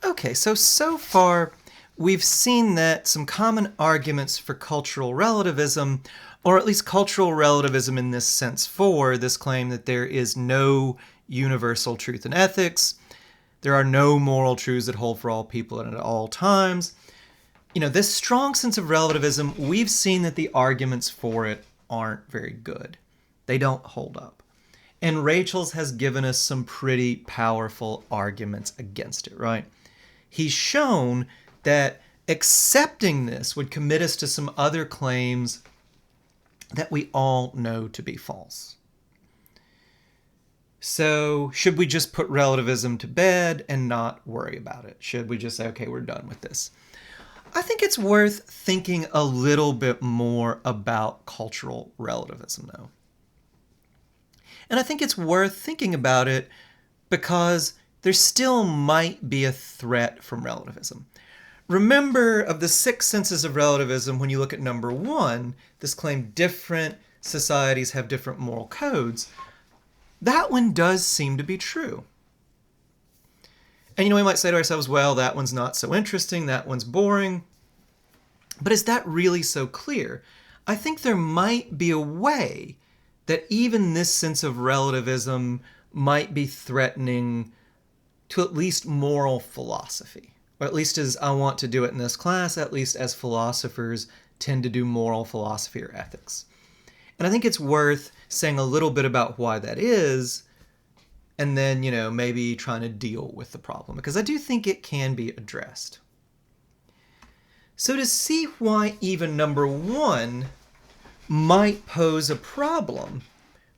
Okay, so far we've seen that some common arguments for cultural relativism, or at least cultural relativism in this sense for this claim that there is no universal truth in ethics, there are no moral truths that hold for all people and at all times. This strong sense of relativism, we've seen that the arguments for it aren't very good. They don't hold up. And Rachel's has given us some pretty powerful arguments against it, right? He's shown that accepting this would commit us to some other claims that we all know to be false. So, should we just put relativism to bed and not worry about it? Should we just say, okay, we're done with this? I think it's worth thinking a little bit more about cultural relativism, though. And I think it's worth thinking about it because there still might be a threat from relativism. Remember, of the 6 senses of relativism, when you look at number 1, this claim different societies have different moral codes, that one does seem to be true. And we might say to ourselves, well, that one's not so interesting, that one's boring. But is that really so clear? I think there might be a way that even this sense of relativism might be threatening to at least moral philosophy. Or at least as I want to do it in this class, at least as philosophers tend to do moral philosophy or ethics. And I think it's worth saying a little bit about why that is, and then, maybe trying to deal with the problem, because I do think it can be addressed. So to see why even number 1 might pose a problem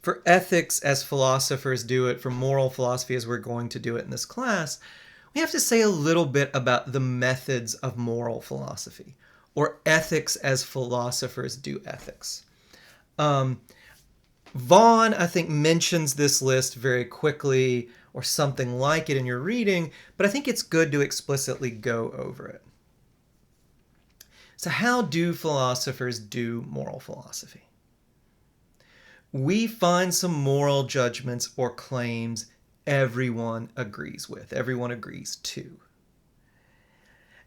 for ethics as philosophers do it, for moral philosophy as we're going to do it in this class, we have to say a little bit about the methods of moral philosophy, or ethics as philosophers do ethics. Vaughan, I think, mentions this list very quickly, or something like it in your reading, but I think it's good to explicitly go over it. So how do philosophers do moral philosophy? We find some moral judgments or claims everyone agrees with, everyone agrees to.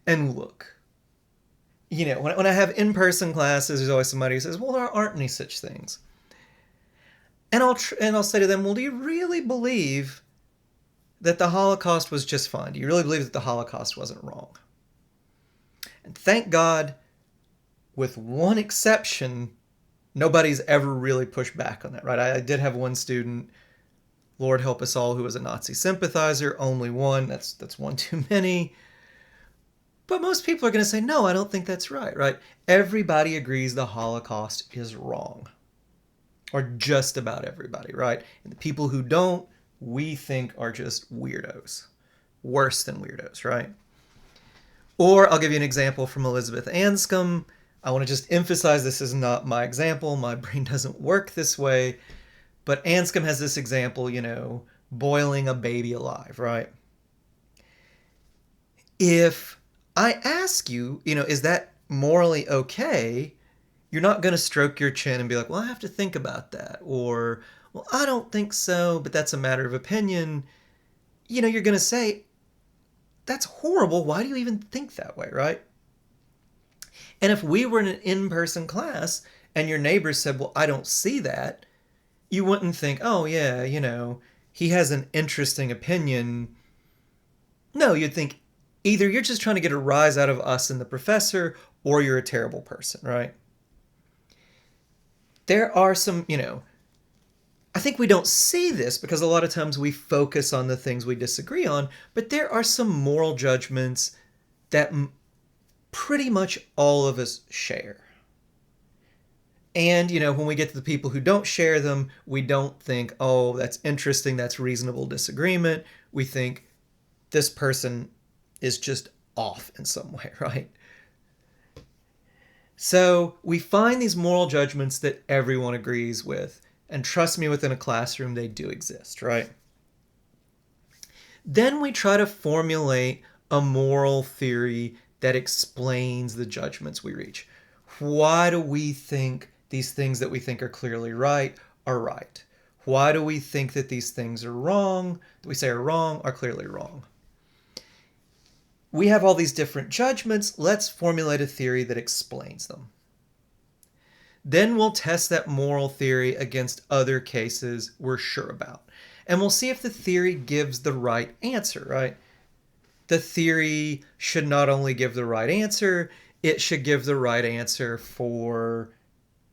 And look, when I have in-person classes, there's always somebody who says, well, there aren't any such things. And I'll say to them, well, do you really believe that the Holocaust was just fine? Do you really believe that the Holocaust wasn't wrong? And thank God, with one exception, nobody's ever really pushed back on that, right? I did have one student, Lord help us all, who was a Nazi sympathizer, only one, that's one too many. But most people are going to say, no, I don't think that's right? Everybody agrees the Holocaust is wrong. Or just about everybody, right? And the people who don't, we think are just weirdos. Worse than weirdos, right? Or I'll give you an example from Elizabeth Anscombe. I want to just emphasize this is not my example. My brain doesn't work this way. But Anscombe has this example, boiling a baby alive, right? If I ask you, is that morally okay? You're not going to stroke your chin and be like, well, I have to think about that. Or, well, I don't think so, but that's a matter of opinion. You're going to say, that's horrible. Why do you even think that way, right? And if we were in an in-person class and your neighbor said, well, I don't see that, you wouldn't think, oh, yeah, he has an interesting opinion. No, you'd think either you're just trying to get a rise out of us and the professor, or you're a terrible person, right? There are some, I think we don't see this because a lot of times we focus on the things we disagree on, but there are some moral judgments that pretty much all of us share. And, when we get to the people who don't share them, we don't think, oh, that's interesting, that's reasonable disagreement. We think this person is just off in some way, right? So we find these moral judgments that everyone agrees with. And trust me, within a classroom, they do exist, right? Then we try to formulate a moral theory that explains the judgments we reach. Why do we think these things that we think are clearly right are right? Why do we think that these things are wrong, that we say are wrong, are clearly wrong? we have all these different judgments. Let's formulate a theory that explains them. Then we'll test that moral theory against other cases we're sure about. And we'll see if the theory gives the right answer, right? The theory should not only give the right answer, it should give the right answer for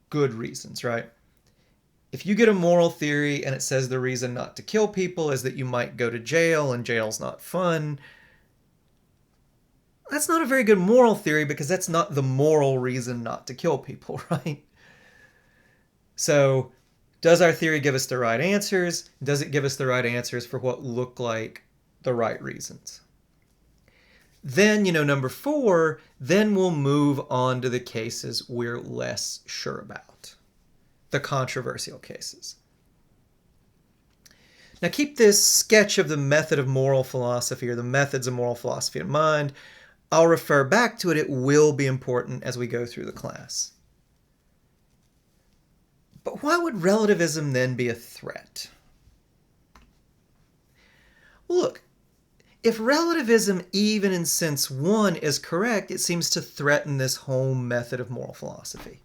good reasons, right? If you get a moral theory and it says the reason not to kill people is that you might go to jail and jail's not fun, that's not a very good moral theory because that's not the moral reason not to kill people, right? So, does our theory give us the right answers? Does it give us the right answers for what look like the right reasons? Then, number 4, then we'll move on to the cases we're less sure about, the controversial cases. Now, keep this sketch of the method of moral philosophy or the methods of moral philosophy in mind. I'll refer back to it. It will be important as we go through the class. But why would relativism then be a threat? Well, look, if relativism, even in sense 1, is correct, it seems to threaten this whole method of moral philosophy.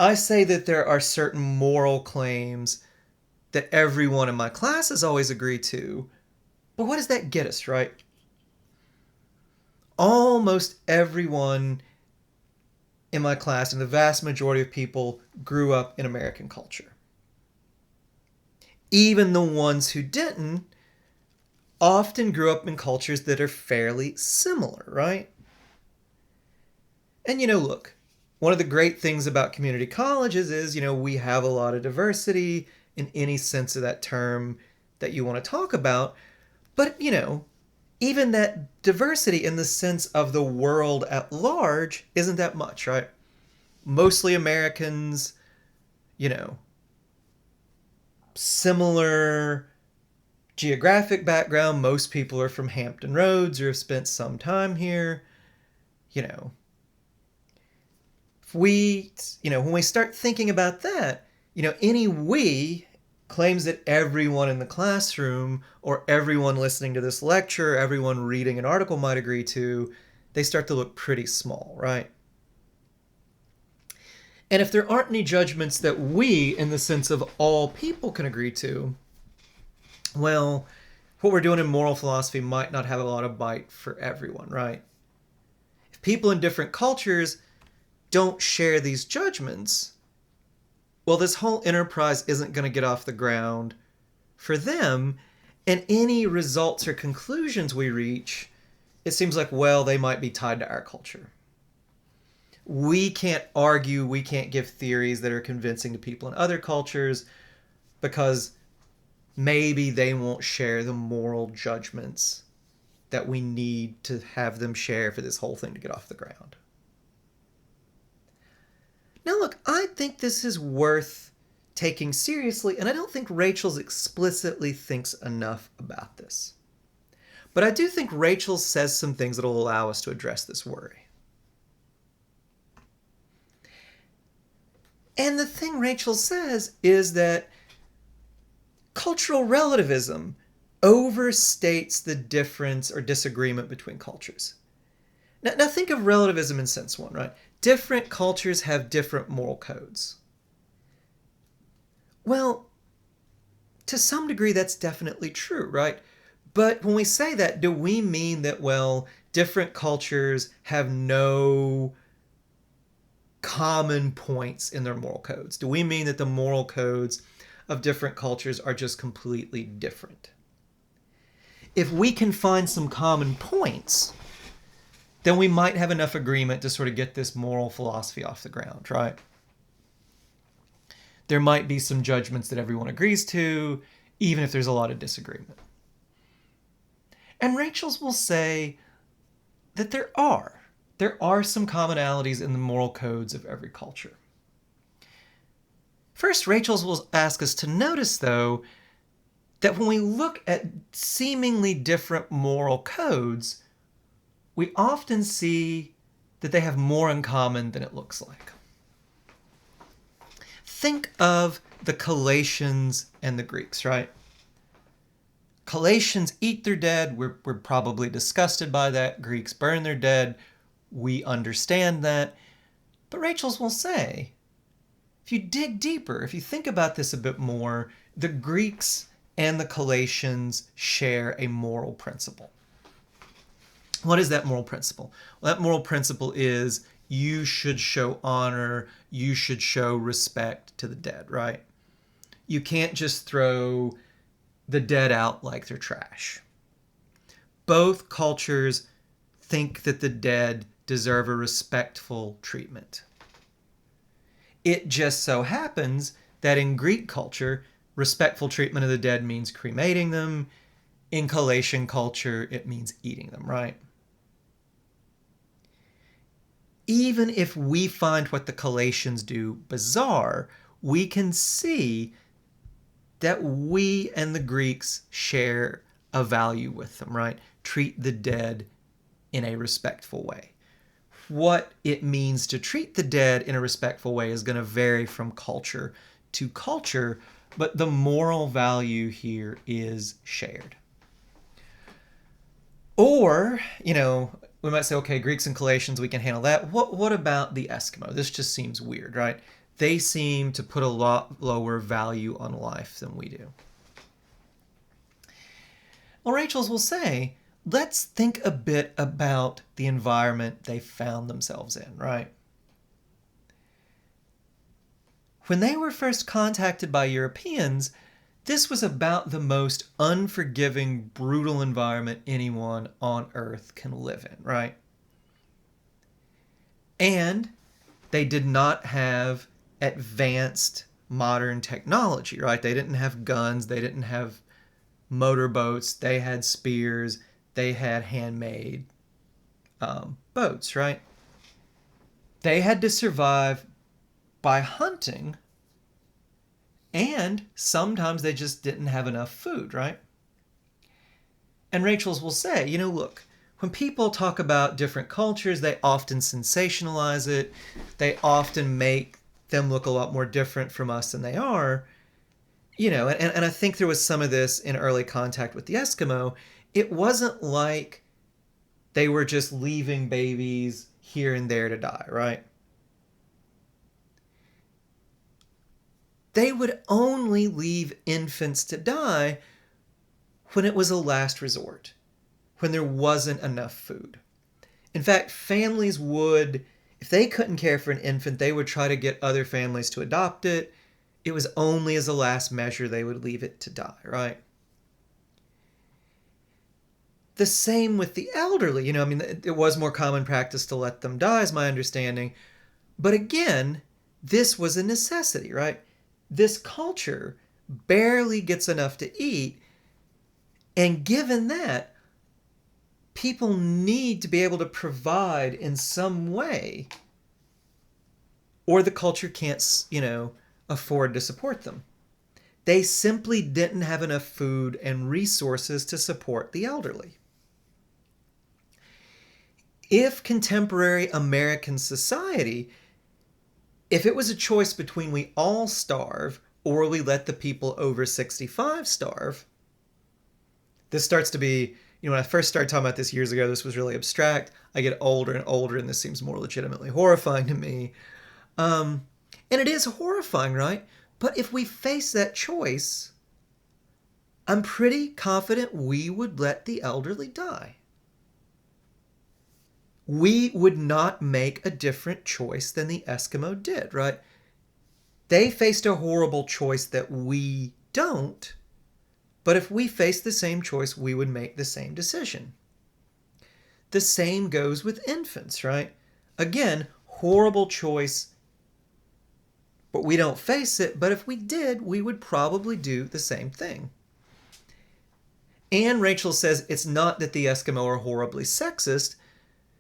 I say that there are certain moral claims that everyone in my classes always agree to, but what does that get us, right? Almost everyone in my class, and the vast majority of people, grew up in American culture. Even the ones who didn't often grew up in cultures that are fairly similar, right? And look, one of the great things about community colleges is, we have a lot of diversity in any sense of that term that you want to talk about. But, even that diversity in the sense of the world at large isn't that much, right? Mostly Americans, similar geographic background. Most people are from Hampton Roads or have spent some time here. If we, when we start thinking about that, any we claims that everyone in the classroom or everyone listening to this lecture, everyone reading an article might agree to, they start to look pretty small, right? And if there aren't any judgments that we, in the sense of all people, can agree to, well, what we're doing in moral philosophy might not have a lot of bite for everyone, right? If people in different cultures don't share these judgments, well, this whole enterprise isn't going to get off the ground for them, and any results or conclusions we reach, it seems like, well, they might be tied to our culture. We can't argue, we can't give theories that are convincing to people in other cultures because maybe they won't share the moral judgments that we need to have them share for this whole thing to get off the ground. Now, look, I think this is worth taking seriously, and I don't think Rachel's explicitly thinks enough about this. But I do think Rachel says some things that will allow us to address this worry. And the thing Rachel says is that cultural relativism overstates the difference or disagreement between cultures. Now think of relativism in sense 1, right? Different cultures have different moral codes. Well, to some degree that's definitely true, right? But when we say that, do we mean that, well, different cultures have no common points in their moral codes? Do we mean that the moral codes of different cultures are just completely different? If we can find some common points, then we might have enough agreement to sort of get this moral philosophy off the ground, right? There might be some judgments that everyone agrees to, even if there's a lot of disagreement. And Rachel's will say that there are some commonalities in the moral codes of every culture. First, Rachel's will ask us to notice, though, that when we look at seemingly different moral codes, we often see that they have more in common than it looks like. Think of the Galatians and the Greeks, right? Galatians eat their dead. We're probably disgusted by that. Greeks burn their dead. We understand that. But Rachel's will say, if you dig deeper, if you think about this a bit more, the Greeks and the Galatians share a moral principle. What is that moral principle? Well, that moral principle is you should show honor, you should show respect to the dead, right? You can't just throw the dead out like they're trash. Both cultures think that the dead deserve a respectful treatment. It just so happens that in Greek culture, respectful treatment of the dead means cremating them. In Galatian culture, it means eating them, right? Even if we find what the Galatians do bizarre, we can see that we and the Greeks share a value with them, right? Treat the dead in a respectful way. What it means to treat the dead in a respectful way is going to vary from culture to culture, but the moral value here is shared. Or, we might say, okay, Greeks and Galatians, we can handle that. What about the Eskimo? This just seems weird, right? They seem to put a lot lower value on life than we do. Well, Rachel's will say, let's think a bit about the environment they found themselves in, right? When they were first contacted by Europeans, this was about the most unforgiving, brutal environment anyone on Earth can live in, right? And they did not have advanced modern technology, right? They didn't have guns, they didn't have motorboats, they had spears, they had handmade boats, right? They had to survive by hunting, and sometimes they just didn't have enough food, right? And Rachel's will say, look, when people talk about different cultures, they often sensationalize it. They often make them look a lot more different from us than they are. And I think there was some of this in early contact with the Eskimo. It wasn't like they were just leaving babies here and there to die, right? They would only leave infants to die when it was a last resort, when there wasn't enough food. In fact, families would, if they couldn't care for an infant, they would try to get other families to adopt it. It was only as a last measure they would leave it to die, right? The same with the elderly. It was more common practice to let them die, is my understanding. But again, this was a necessity, right? This culture barely gets enough to eat. And given that, people need to be able to provide in some way, or the culture can't, afford to support them. They simply didn't have enough food and resources to support the elderly. If contemporary American society, if it was a choice between we all starve or we let the people over 65 starve, this starts to be, when I first started talking about this years ago, this was really abstract. I get older and older, and this seems more legitimately horrifying to me. And it is horrifying, right? But if we face that choice, I'm pretty confident we would let the elderly die. We would not make a different choice than the Eskimo did, right? They faced a horrible choice that we don't, but if we faced the same choice, we would make the same decision. The same goes with infants, right? Again, horrible choice, but we don't face it, but if we did, we would probably do the same thing. And Rachel says it's not that the Eskimo are horribly sexist.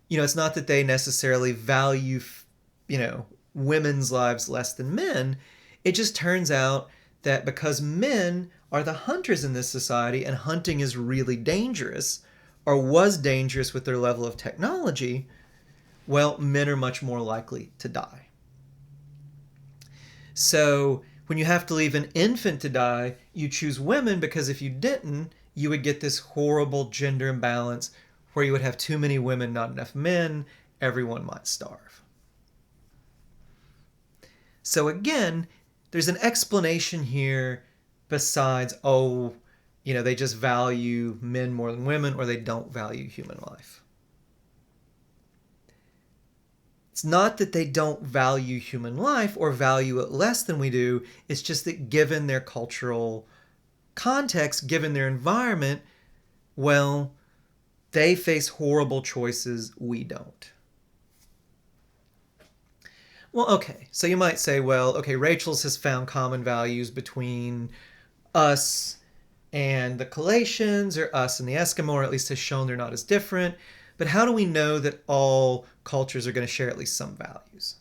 It's not that they necessarily value, women's lives less than men. It just turns out that because men are the hunters in this society and hunting is really dangerous, or was dangerous with their level of technology, well, men are much more likely to die. So when you have to leave an infant to die, you choose women because if you didn't, you would get this horrible gender imbalance where you would have too many women, not enough men, everyone might starve. So again, there's an explanation here besides, they just value men more than women, or they don't value human life. It's not that they don't value human life or value it less than we do. It's just that given their cultural context, given their environment, well, they face horrible choices we don't. Well, okay, so you might say, well, okay, Rachel's has found common values between us and the Galatians, or us and the Eskimo, or at least has shown they're not as different. But how do we know that all cultures are going to share at least some values?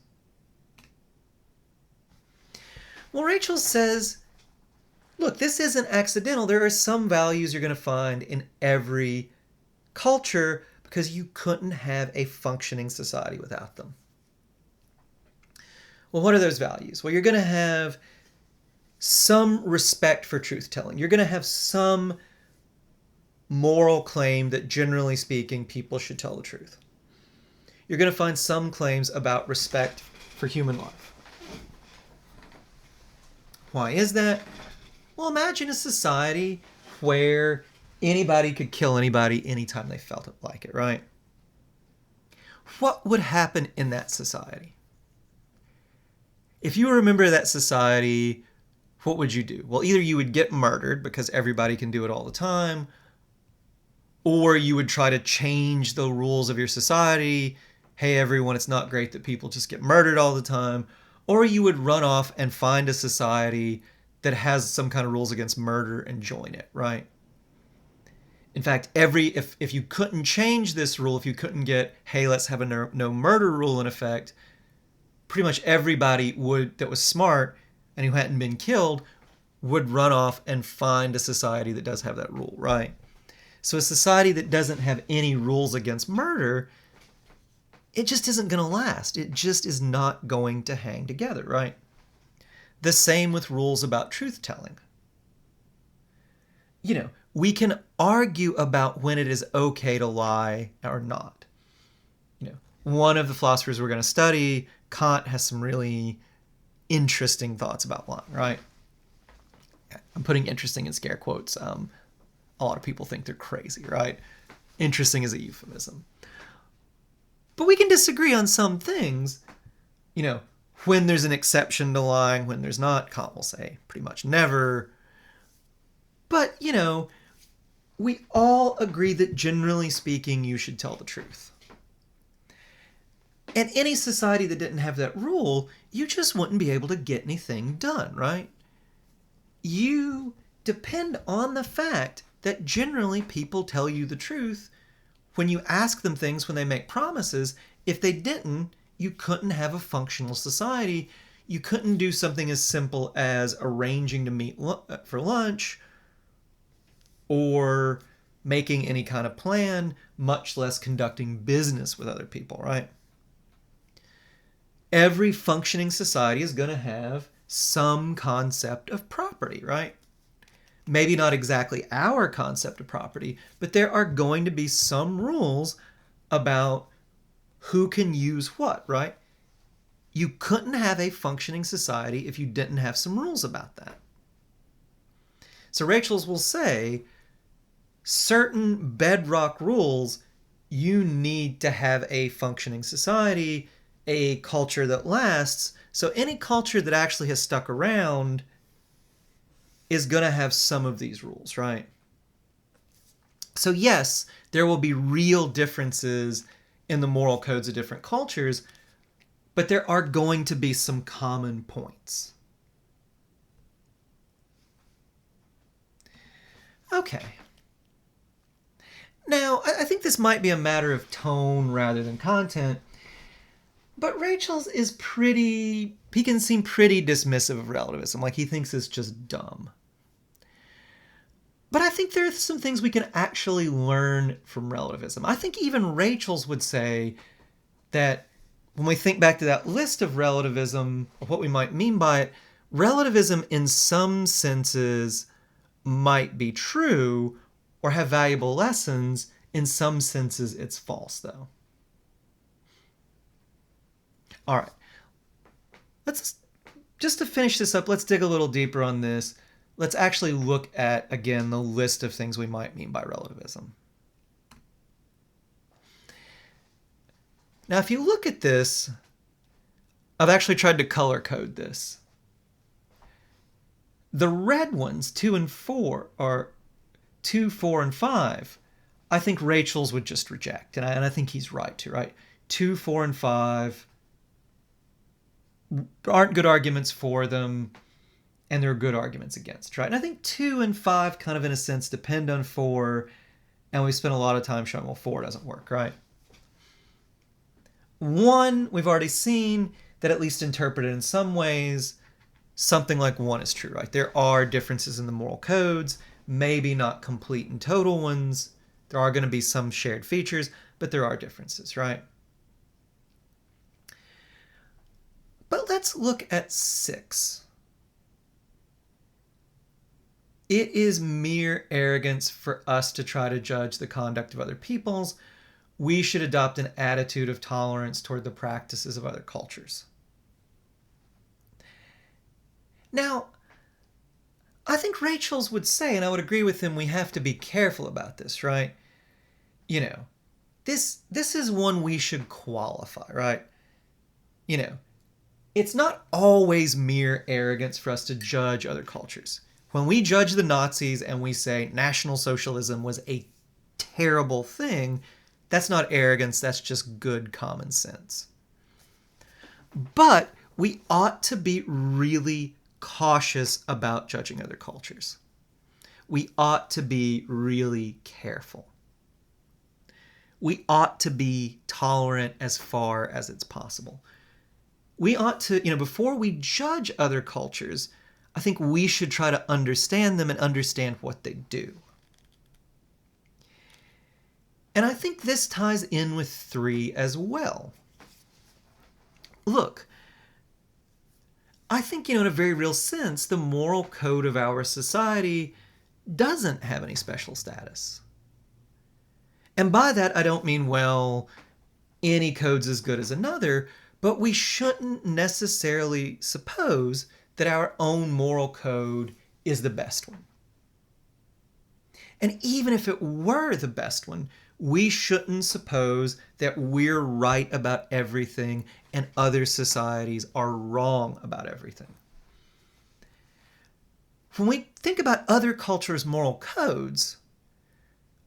Well, Rachel says, look, this isn't accidental. There are some values you're going to find in every culture because you couldn't have a functioning society without them. Well, what are those values? Well, you're going to have some respect for truth-telling. You're going to have some moral claim that, generally speaking, people should tell the truth. You're going to find some claims about respect for human life. Why is that? Well, imagine a society where anybody could kill anybody anytime they felt like it, right? What would happen in that society? If you were a member of that society, what would you do? Well, either you would get murdered because everybody can do it all the time, or you would try to change the rules of your society. Hey, everyone, it's not great that people just get murdered all the time. Or you would run off and find a society that has some kind of rules against murder and join it, right? In fact, if you couldn't change this rule, if you couldn't get, hey, let's have a no murder rule in effect, pretty much everybody that was smart and who hadn't been killed would run off and find a society that does have that rule, right? So a society that doesn't have any rules against murder, it just isn't going to last. It just is not going to hang together, right? The same with rules about truth-telling. We can argue about when it is okay to lie or not. One of the philosophers we're going to study, Kant, has some really interesting thoughts about lying, right? I'm putting interesting in scare quotes. A lot of people think they're crazy, right? Interesting is a euphemism. But we can disagree on some things. When there's an exception to lying, when there's not, Kant will say pretty much never. But, we all agree that generally speaking, you should tell the truth. And any society that didn't have that rule, you just wouldn't be able to get anything done, right? You depend on the fact that generally people tell you the truth when you ask them things, when they make promises. If they didn't, you couldn't have a functional society. You couldn't do something as simple as arranging to meet for lunch or making any kind of plan, much less conducting business with other people, right? Every functioning society is going to have some concept of property, right? Maybe not exactly our concept of property, but there are going to be some rules about who can use what, right? You couldn't have a functioning society if you didn't have some rules about that. So Rachel's will say, certain bedrock rules, you need to have a functioning society, a culture that lasts. So any culture that actually has stuck around is going to have some of these rules, right? So yes, there will be real differences in the moral codes of different cultures, but there are going to be some common points. Okay. Now, I think this might be a matter of tone rather than content, but Rachel's he can seem pretty dismissive of relativism, like he thinks it's just dumb. But I think there are some things we can actually learn from relativism. I think even Rachel's would say that when we think back to that list of relativism, or what we might mean by it, relativism in some senses might be true, or have valuable lessons, in some senses it's false, though. All right, let's just to finish this up, let's dig a little deeper on this. Let's actually look at, again, the list of things we might mean by relativism. Now, if you look at this, I've actually tried to color code this. The red ones, 2 and 4, are 2, 4, and 5. I think Rachel's would just reject, and I think he's right too, right? 2, 4, and 5 aren't good arguments for them, and there are good arguments against, right? And I think 2 and 5 kind of, in a sense, depend on 4, and we spent a lot of time showing, well, 4 doesn't work, right? 1, we've already seen that, at least interpreted in some ways, something like 1 is true, right? There are differences in the moral codes, maybe not complete and total ones. There are going to be some shared features, but there are differences, right? But let's look at 6. It is mere arrogance for us to try to judge the conduct of other peoples. We should adopt an attitude of tolerance toward the practices of other cultures. Now, I think Rachel's would say, and I would agree with him, we have to be careful about this, right? You know, this is one we should qualify, right? You know, it's not always mere arrogance for us to judge other cultures. When we judge the Nazis and we say National Socialism was a terrible thing, that's not arrogance, that's just good common sense. But we ought to be really cautious about judging other cultures. We ought to be really careful. We ought to be tolerant as far as it's possible. We ought to, before we judge other cultures, I think we should try to understand them and understand what they do. And I think this ties in with 3 as well. Look, I think, in a very real sense, the moral code of our society doesn't have any special status. And by that, I don't mean, well, any code's as good as another, but we shouldn't necessarily suppose that our own moral code is the best one. And even if it were the best one, we shouldn't suppose that we're right about everything and other societies are wrong about everything. When we think about other cultures' moral codes,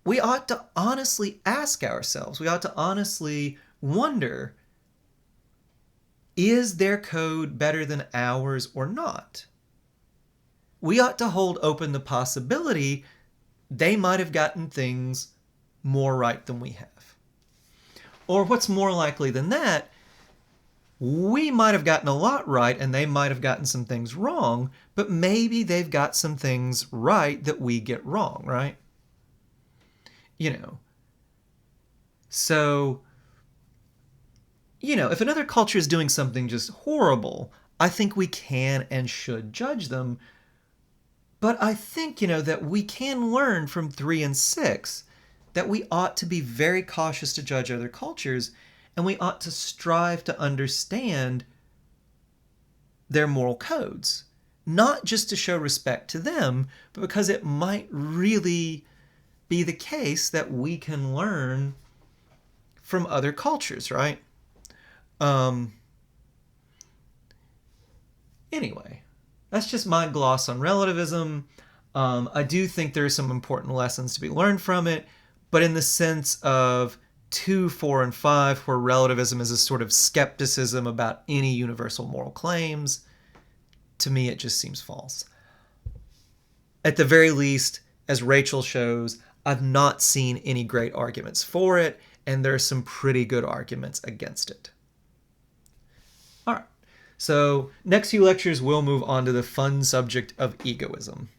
we ought to honestly ask ourselves, we ought to honestly wonder, is their code better than ours or not? We ought to hold open the possibility they might have gotten things more right than we have. Or what's more likely than that, we might have gotten a lot right and they might have gotten some things wrong, but maybe they've got some things right that we get wrong, right? So, if another culture is doing something just horrible, I think we can and should judge them. But I think, that we can learn from 3 and 6 that we ought to be very cautious to judge other cultures, and we ought to strive to understand their moral codes, not just to show respect to them, but because it might really be the case that we can learn from other cultures, right? Anyway, that's just my gloss on relativism. I do think there are some important lessons to be learned from it, but in the sense of 2, 4, and 5, where relativism is a sort of skepticism about any universal moral claims, to me it just seems false. At the very least, as Rachel shows, I've not seen any great arguments for it, and there are some pretty good arguments against it. All right, so next few lectures we'll move on to the fun subject of egoism.